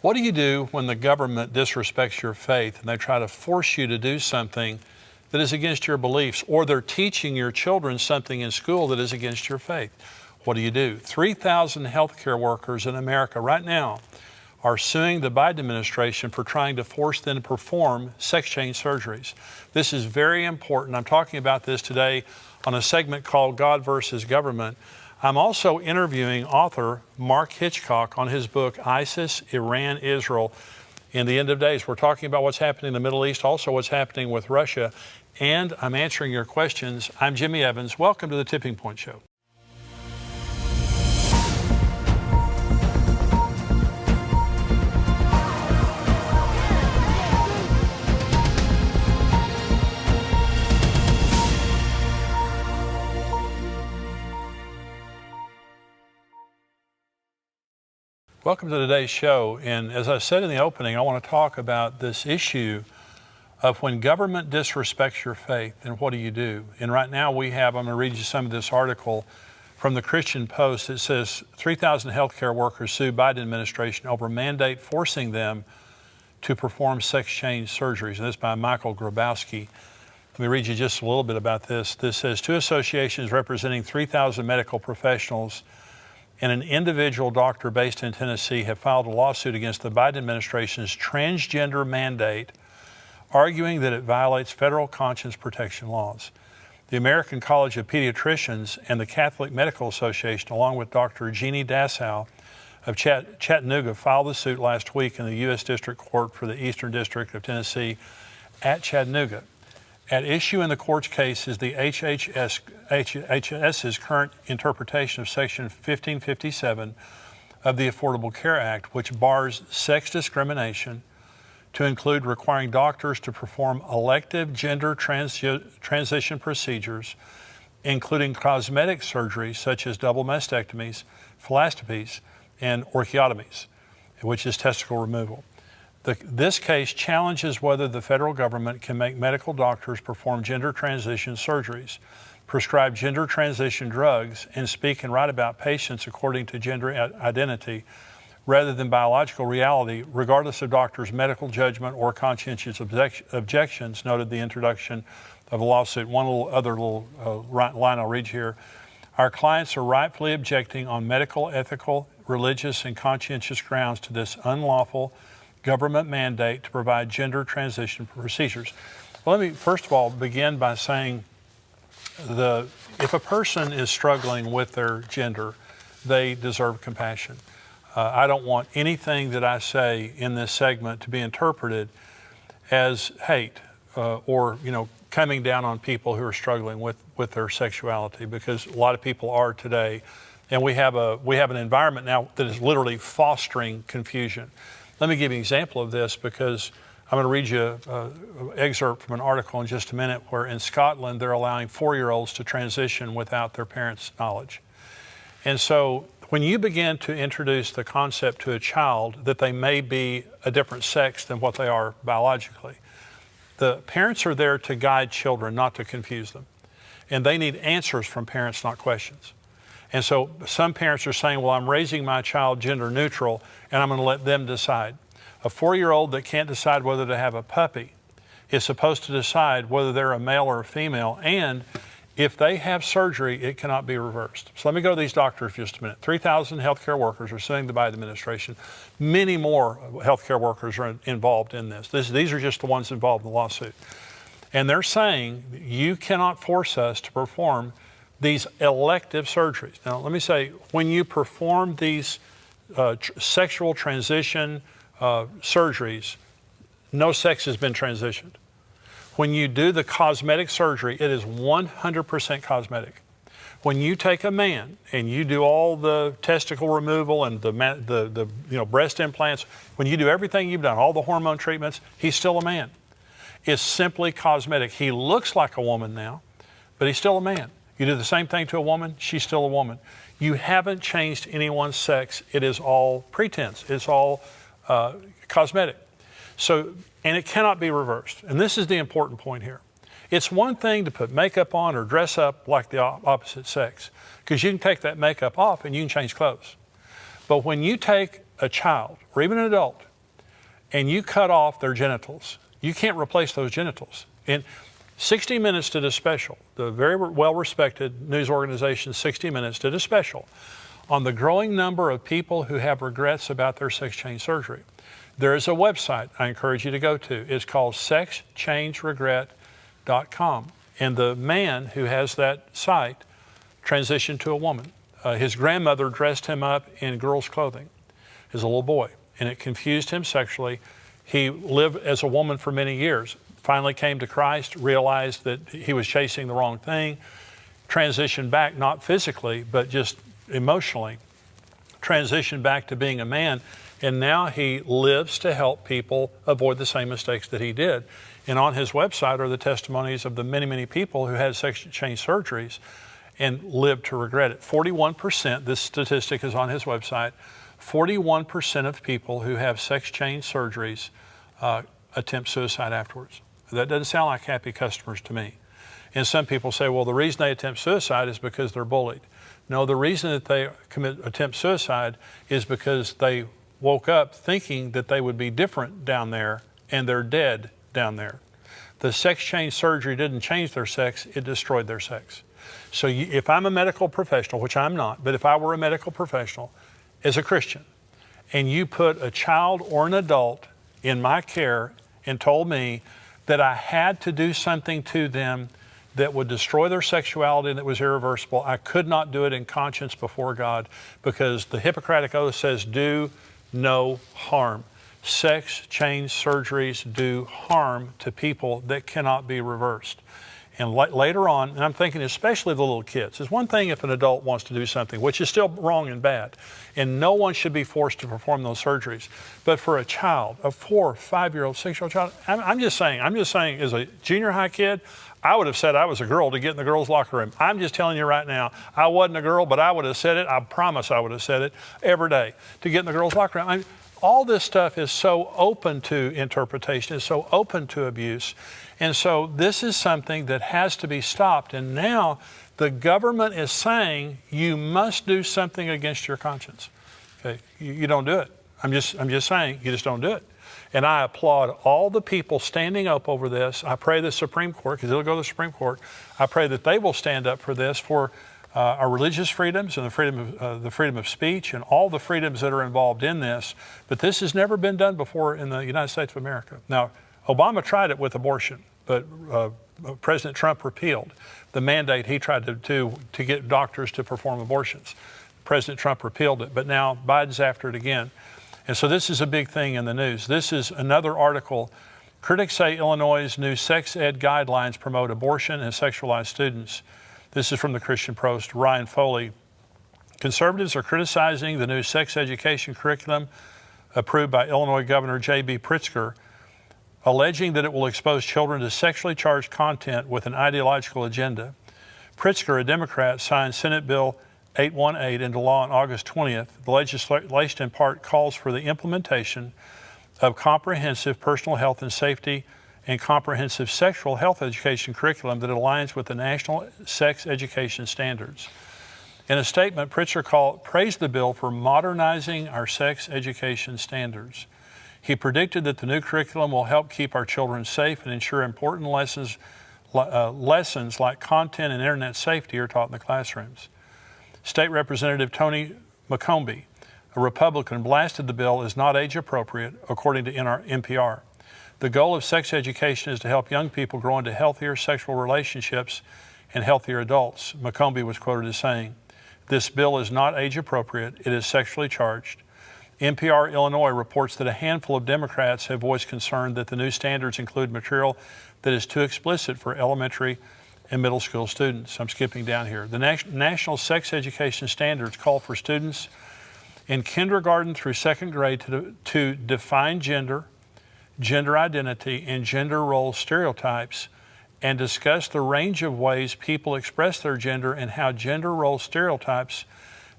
What do you do when the government disrespects your faith and they try to force you to do something that is against your beliefs, or they're teaching your children something in school that is against your faith? What do? 3,000 healthcare workers in America right now are suing the Biden administration for trying to force them to perform sex change surgeries. This is very important. I'm talking about this today on a segment called God versus Government. I'm also interviewing author Mark Hitchcock on his book, ISIS, Iran, Israel, in the End of Days. We're talking about what's happening in the Middle East, also what's happening with Russia, and I'm answering your questions. I'm Jimmy Evans. Welcome to the Tipping Point Show. Welcome to today's show, and as I said in the opening, I want to talk about this issue of when government disrespects your faith, and what do? And right now I'm going to read you some of this article from the Christian Post. It says 3,000 healthcare workers sue Biden administration over mandate forcing them to perform sex change surgeries. And this is by Michael Grabowski. Let me read you just a little bit about this. This says, two associations representing 3,000 medical professionals and an individual doctor based in Tennessee have filed a lawsuit against the Biden administration's transgender mandate, arguing that it violates federal conscience protection laws. The American College of Pediatricians and the Catholic Medical Association, along with Dr. Jeannie Dassow of Chattanooga, filed the suit last week in the U.S. District Court for the Eastern District of Tennessee at Chattanooga. At issue in the court's case is the HHS's current interpretation of Section 1557 of the Affordable Care Act, which bars sex discrimination to include requiring doctors to perform elective gender transition procedures, including cosmetic surgeries such as double mastectomies, philosophies, and orchiotomies, which is testicle removal. This case challenges whether the federal government can make medical doctors perform gender transition surgeries, prescribe gender transition drugs, and speak and write about patients according to gender identity rather than biological reality, regardless of doctors' medical judgment or conscientious objections, noted the introduction of a lawsuit. One other line I'll read here. Our clients are rightfully objecting on medical, ethical, religious, and conscientious grounds to this unlawful government mandate to provide gender transition procedures. Well, let me first of all begin by saying if a person is struggling with their gender, they deserve compassion. I don't want anything that I say in this segment to be interpreted as hate or coming down on people who are struggling with their sexuality, because a lot of people are today, and we have an environment now that is literally fostering confusion. Let me give you an example of this, because I'm going to read you an excerpt from an article in just a minute where in Scotland they're allowing 4-year-olds to transition without their parents' knowledge. And so when you begin to introduce the concept to a child that they may be a different sex than what they are biologically, the parents are there to guide children, not to confuse them. And they need answers from parents, not questions. And so some parents are saying, well, I'm raising my child gender neutral and I'm going to let them decide. A 4-year-old that can't decide whether to have a puppy is supposed to decide whether they're a male or a female, and if they have surgery, it cannot be reversed. So let me go to these doctors for just a minute. 3,000 healthcare workers are suing the Biden administration. Many more healthcare workers are involved in this. These are just the ones involved in the lawsuit. And they're saying you cannot force us to perform these elective surgeries. Now, let me say, when you perform these sexual transition surgeries, no sex has been transitioned. When you do the cosmetic surgery, it is 100% cosmetic. When you take a man and you do all the testicle removal and the breast implants, when you do everything you've done, all the hormone treatments, he's still a man. It's simply cosmetic. He looks like a woman now, but he's still a man. You do the same thing to a woman, she's still a woman. You haven't changed anyone's sex. It is all pretense. It's all cosmetic. So, and it cannot be reversed. And this is the important point here. It's one thing to put makeup on or dress up like the opposite sex, because you can take that makeup off and you can change clothes. But when you take a child or even an adult and you cut off their genitals, you can't replace those genitals. And 60 Minutes did a special. The very well-respected news organization 60 Minutes did a special on the growing number of people who have regrets about their sex change surgery. There is a website I encourage you to go to. It's called sexchangeregret.com. And the man who has that site transitioned to a woman. His grandmother dressed him up in girls' clothing as a little boy, and it confused him sexually. He lived as a woman for many years, finally came to Christ, realized that he was chasing the wrong thing, transitioned back, not physically, but just emotionally, transitioned back to being a man, and now he lives to help people avoid the same mistakes that he did. And on his website are the testimonies of the many, many people who had sex change surgeries and lived to regret it. 41%, this statistic is on his website, 41% of people who have sex change surgeries attempt suicide afterwards. That doesn't sound like happy customers to me. And some people say, well, the reason they attempt suicide is because they're bullied. No, the reason that they attempt suicide is because they woke up thinking that they would be different down there, and they're dead down there. The sex change surgery didn't change their sex, it destroyed their sex. So if I'm a medical professional, which I'm not, but if I were a medical professional as a Christian, and you put a child or an adult in my care and told me that I had to do something to them that would destroy their sexuality and that was irreversible, I could not do it in conscience before God, because the Hippocratic Oath says, do no harm. Sex change surgeries do harm to people that cannot be reversed. And later on, and I'm thinking especially the little kids, it's one thing if an adult wants to do something, which is still wrong and bad, and no one should be forced to perform those surgeries. But for a child, a 4-, 5-year-old, 6-year-old child, I'm just saying, as a junior high kid, I would have said I was a girl to get in the girls' locker room. I'm just telling you right now, I wasn't a girl, but I would have said it. I promise I would have said it every day to get in the girls' locker room. All this stuff is so open to interpretation, is so open to abuse. And so this is something that has to be stopped. And now the government is saying you must do something against your conscience. Okay, you don't do it. I'm just saying you just don't do it. And I applaud all the people standing up over this. I pray the Supreme Court, because it'll go to the Supreme Court, I pray that they will stand up for this, for our religious freedoms and the freedom of speech and all the freedoms that are involved in this. But this has never been done before in the United States of America. Now, Obama tried it with abortion, but President Trump repealed the mandate he tried to get doctors to perform abortions. President Trump repealed it, but now Biden's after it again. And so this is a big thing in the news. This is another article. Critics say Illinois' new sex ed guidelines promote abortion and sexualize students. This is from the Christian Post. Ryan Foley. Conservatives are criticizing the new sex education curriculum approved by Illinois Governor J.B. Pritzker, alleging that it will expose children to sexually charged content with an ideological agenda. Pritzker, a Democrat, signed Senate Bill 818 into law on August 20th. The legislation in part calls for the implementation of comprehensive personal health and safety and comprehensive sexual health education curriculum that aligns with the national sex education standards. In a statement, Pritzker praised the bill for modernizing our sex education standards. He predicted that the new curriculum will help keep our children safe and ensure important lessons like content and internet safety are taught in the classrooms. State Representative Tony McCombie, a Republican, blasted the bill as not age appropriate, according to NPR. The goal of sex education is to help young people grow into healthier sexual relationships and healthier adults, McCombie was quoted as saying. This bill is not age appropriate, it is sexually charged. NPR Illinois reports that a handful of Democrats have voiced concern that the new standards include material that is too explicit for elementary and middle school students. I'm skipping down here. The National Sex Education Standards call for students in kindergarten through second grade to define gender, gender identity, and gender role stereotypes, and discuss the range of ways people express their gender and how gender role stereotypes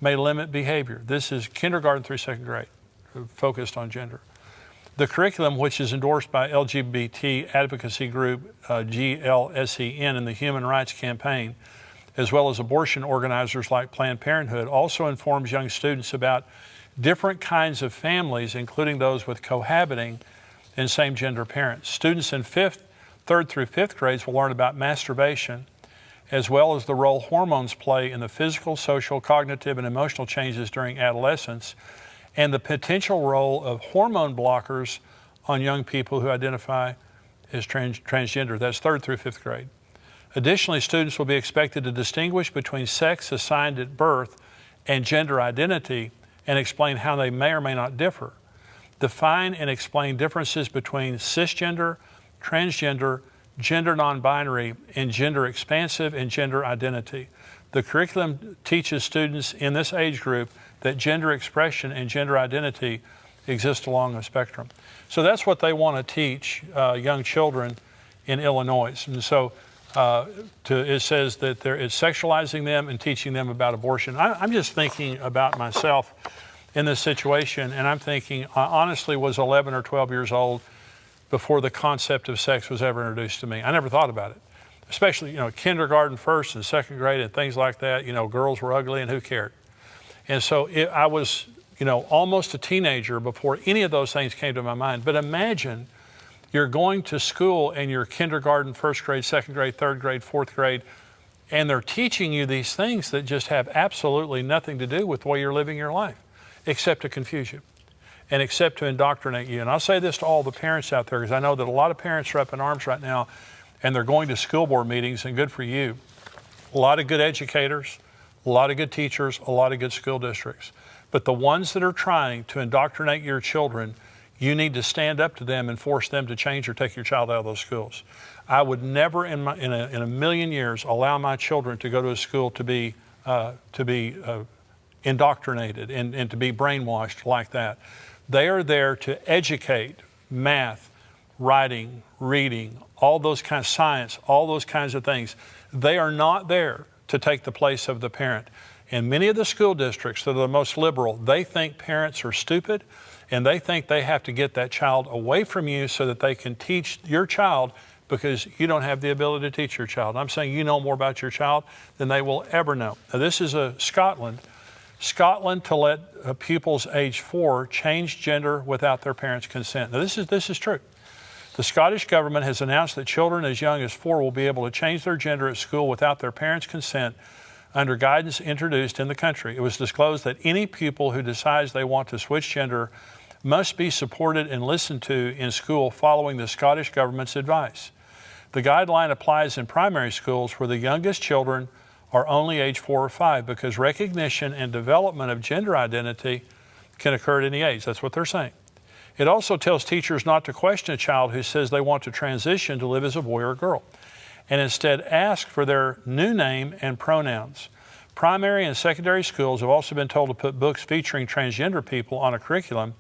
may limit behavior. This is kindergarten through second grade, focused on gender. The curriculum, which is endorsed by LGBT advocacy group GLSEN and the Human Rights Campaign, as well as abortion organizers like Planned Parenthood, also informs young students about different kinds of families, including those with cohabiting, and same-gender parents. Students in third through fifth grades will learn about masturbation, as well as the role hormones play in the physical, social, cognitive, and emotional changes during adolescence, and the potential role of hormone blockers on young people who identify as transgender. That's third through fifth grade. Additionally, students will be expected to distinguish between sex assigned at birth and gender identity and explain how they may or may not differ. Define and explain differences between cisgender, transgender, gender non-binary, and gender expansive and gender identity. The curriculum teaches students in this age group that gender expression and gender identity exist along a spectrum. So that's what they want to teach young children in Illinois. And so it says that it's sexualizing them and teaching them about abortion. I'm just thinking about myself in this situation, and I'm thinking, I honestly was 11 or 12 years old before the concept of sex was ever introduced to me. I never thought about it, especially, kindergarten, first and second grade and things like that. Girls were ugly and who cared? And so I was, almost a teenager before any of those things came to my mind. But imagine you're going to school and you're kindergarten, first grade, second grade, third grade, fourth grade, and they're teaching you these things that just have absolutely nothing to do with the way you're living your life, except to confuse you and except to indoctrinate you. And I'll say this to all the parents out there, because I know that a lot of parents are up in arms right now and they're going to school board meetings, and good for you. A lot of good educators, a lot of good teachers, a lot of good school districts. But the ones that are trying to indoctrinate your children, you need to stand up to them and force them to change or take your child out of those schools. I would never in a million years allow my children to go to a school to be indoctrinated and to be brainwashed like that. They are there to educate, math, writing, reading, all those kinds of science, all those kinds of things. They are not there to take the place of the parent. And many of the school districts that are the most liberal, they think parents are stupid, and they think they have to get that child away from you so that they can teach your child, because you don't have the ability to teach your child. I'm saying you know more about your child than they will ever know. Now, this is Scotland to let pupils age 4 change gender without their parents' consent. Now, this is true. The Scottish government has announced that children as young as 4 will be able to change their gender at school without their parents' consent under guidance introduced in the country. It was disclosed that any pupil who decides they want to switch gender must be supported and listened to in school following the Scottish government's advice. The guideline applies in primary schools where the youngest children are only age 4 or 5, because recognition and development of gender identity can occur at any age. That's what they're saying. It also tells teachers not to question a child who says they want to transition to live as a boy or a girl, and instead ask for their new name and pronouns. Primary and secondary schools have also been told to put books featuring transgender people on a curriculum,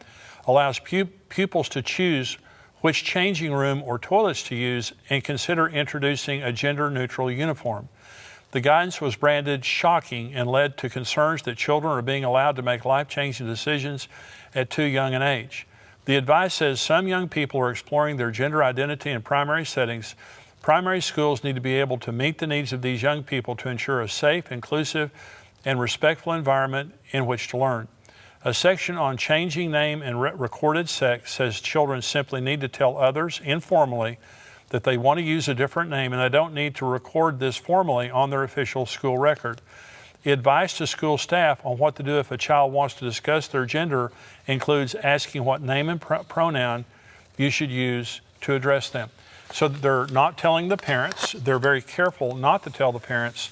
allows pupils to choose which changing room or toilets to use, and consider introducing a gender-neutral uniform. The guidance was branded shocking and led to concerns that children are being allowed to make life-changing decisions at too young an age. The advice says some young people are exploring their gender identity in primary settings. Primary schools need to be able to meet the needs of these young people to ensure a safe, inclusive, and respectful environment in which to learn. A section on changing name and recorded sex says children simply need to tell others informally that they want to use a different name, and they don't need to record this formally on their official school record. Advice to school staff on what to do if a child wants to discuss their gender includes asking what name and pronoun you should use to address them. So they're not telling the parents. They're very careful not to tell the parents.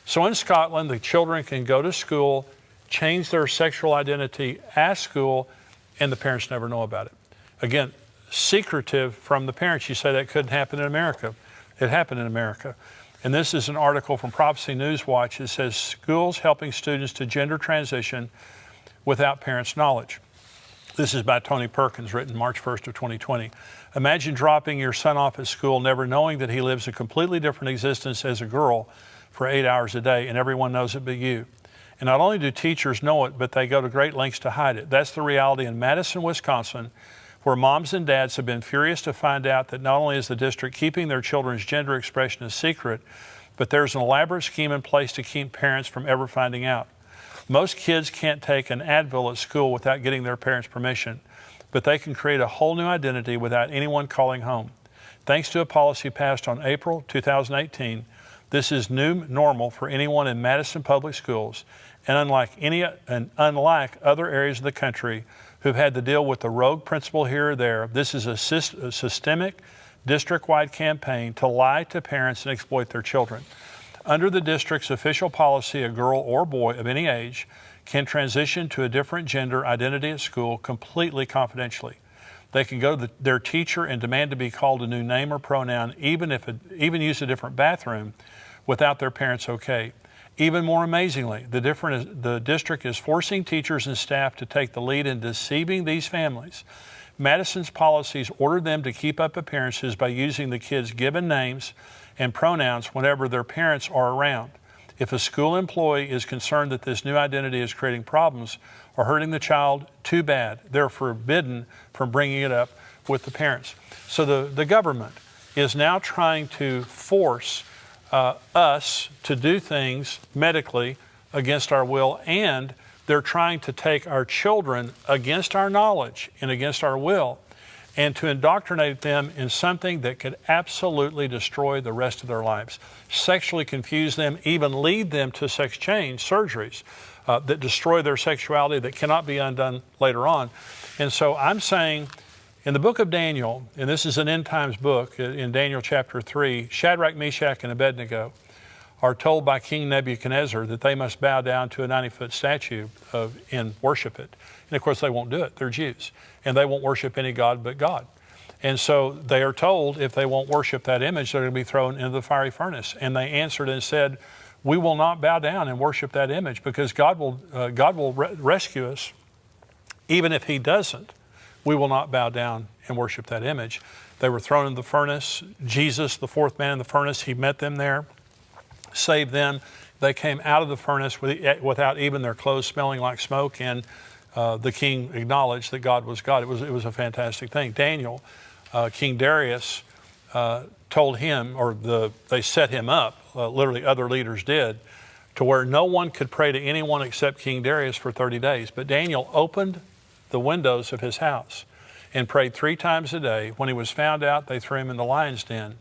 So in Scotland, the children can go to school, change their sexual identity at school, and the parents never know about it. Again, secretive from the parents. You say that couldn't happen in America. It happened in America. And this is an article from Prophecy Newswatch. It says, schools helping students to gender transition without parents' knowledge. This is by Tony Perkins, written March 1st of 2020. Imagine dropping your son off at school, never knowing that he lives a completely different existence as a girl for 8 hours a day, and everyone knows it but you. And not only do teachers know it, but they go to great lengths to hide it. That's the reality in Madison, Wisconsin, where moms and dads have been furious to find out that not only is the district keeping their children's gender expression a secret, but there's an elaborate scheme in place to keep parents from ever finding out. Most kids can't take an Advil at school without getting their parents' permission. but they can create a whole new identity without anyone calling home. Thanks to a policy passed on April 2018, this is new normal for anyone in Madison Public Schools, and unlike other areas of the country who've had to deal with the rogue principal here or there, this is a systemic, district-wide campaign to lie to parents and exploit their children. Under the district's official policy, a girl or boy of any age can transition to a different gender identity at school completely confidentially. They can go to their teacher and demand to be called a new name or pronoun, even use a different bathroom, without their parents' okay. Even more amazingly, the district is forcing teachers and staff to take the lead in deceiving these families. Madison's policies ordered them to keep up appearances by using the kids' given names and pronouns whenever their parents are around. If a school employee is concerned that this new identity is creating problems or hurting the child, too bad. They're forbidden from bringing it up with the parents. So the government is now trying to force us to do things medically against our will, and they're trying to take our children against our knowledge and against our will and to indoctrinate them in something that could absolutely destroy the rest of their lives, sexually confuse them, even lead them to sex change surgeries that destroy their sexuality that cannot be undone later on. And so I'm saying in the book of Daniel, and this is an end times book, in Daniel chapter 3, Shadrach, Meshach, and Abednego are told by King Nebuchadnezzar that they must bow down to a 90-foot statue and worship it. And of course they won't do it, they're Jews, and they won't worship any god but God. And so they are told if they won't worship that image, they're going to be thrown into the fiery furnace. And they answered and said, we will not bow down and worship that image, because God will rescue us. Even if he doesn't, we will not bow down and worship that image. They were thrown in the furnace. Jesus, the fourth man in the furnace, he met them there, saved them. They came out of the furnace without even their clothes smelling like smoke, and the king acknowledged that God was God. It was a fantastic thing. Daniel, King Darius told him, or they set him up, literally other leaders did, to where no one could pray to anyone except King Darius for 30 days. But Daniel opened the windows of his house and prayed 3 times a day. When he was found out, they threw him in the lion's den.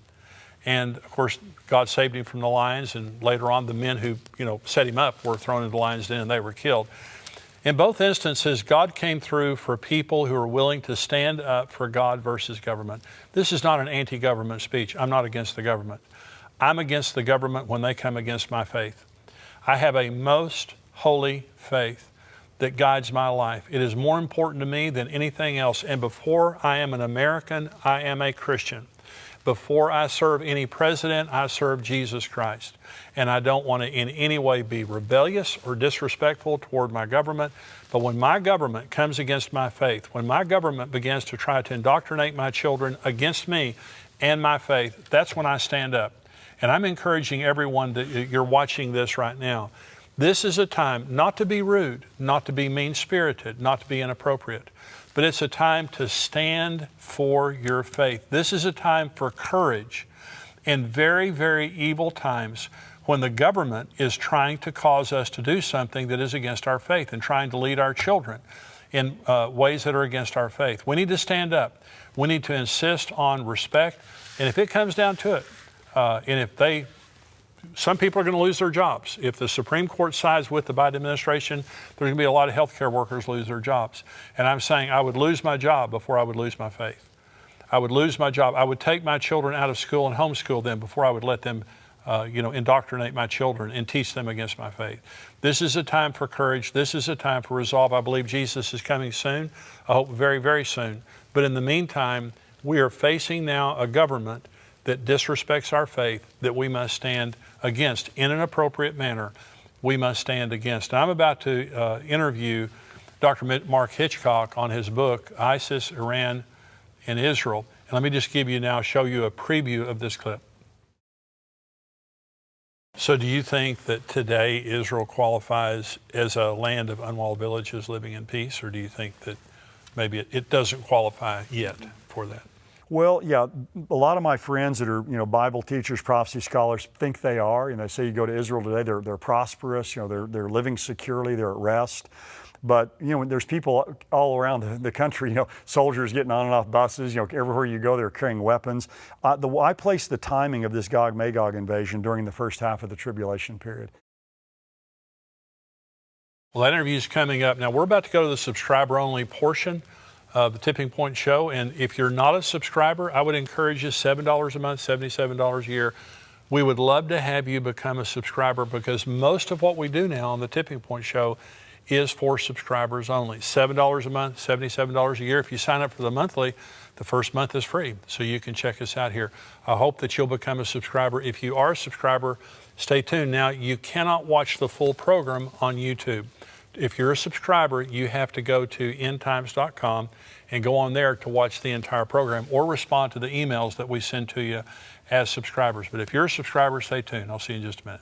And of course, God saved him from the lions, and later on the men who set him up were thrown into the lion's den and they were killed. In both instances, God came through for people who are willing to stand up for God versus government. This is not an anti-government speech. I'm not against the government. I'm against the government when they come against my faith. I have a most holy faith that guides my life. It is more important to me than anything else. And before I am an American, I am a Christian. Before I serve any president, I serve Jesus Christ. And I don't want to in any way be rebellious or disrespectful toward my government. But when my government comes against my faith, when my government begins to try to indoctrinate my children against me and my faith, that's when I stand up. And I'm encouraging everyone that you're watching this right now. This is a time not to be rude, not to be mean-spirited, not to be inappropriate, but it's a time to stand for your faith. This is a time for courage in very, very evil times when the government is trying to cause us to do something that is against our faith and trying to lead our children in ways that are against our faith. We need to stand up. We need to insist on respect. And if it comes down to it, some people are going to lose their jobs. If the Supreme Court sides with the Biden administration, there's going to be a lot of healthcare workers lose their jobs. And I'm saying I would lose my job before I would lose my faith. I would lose my job. I would take my children out of school and homeschool them before I would let them, indoctrinate my children and teach them against my faith. This is a time for courage. This is a time for resolve. I believe Jesus is coming soon. I hope very, very soon. But in the meantime, we are facing now a government that disrespects our faith, that we must stand against in an appropriate manner. We must stand against. Now, I'm about to interview Dr. Mark Hitchcock on his book, ISIS, Iran, and Israel. And let me just show you a preview of this clip. So do you think that today Israel qualifies as a land of unwalled villages living in peace, or do you think that maybe it doesn't qualify yet for that? Well, yeah, a lot of my friends that are, Bible teachers, prophecy scholars think they are. They say you go to Israel today, they're prosperous, they're living securely, they're at rest. But, there's people all around the country, soldiers getting on and off buses, everywhere you go, they're carrying weapons. I place the timing of this Gog-Magog invasion during the first half of the tribulation period. Well, that interview is coming up. Now, we're about to go to the subscriber-only portion of the Tipping Point Show. And if you're not a subscriber, I would encourage you, $7 a month, $77 a year. We would love to have you become a subscriber, because most of what we do now on the Tipping Point Show is for subscribers only. $7 a month, $77 a year. If you sign up for the monthly, the first month is free. So you can check us out here. I hope that you'll become a subscriber. If you are a subscriber, stay tuned. Now, you cannot watch the full program on YouTube. If you're a subscriber, you have to go to endtimes.com and go on there to watch the entire program, or respond to the emails that we send to you as subscribers. But if you're a subscriber, stay tuned. I'll see you in just a minute.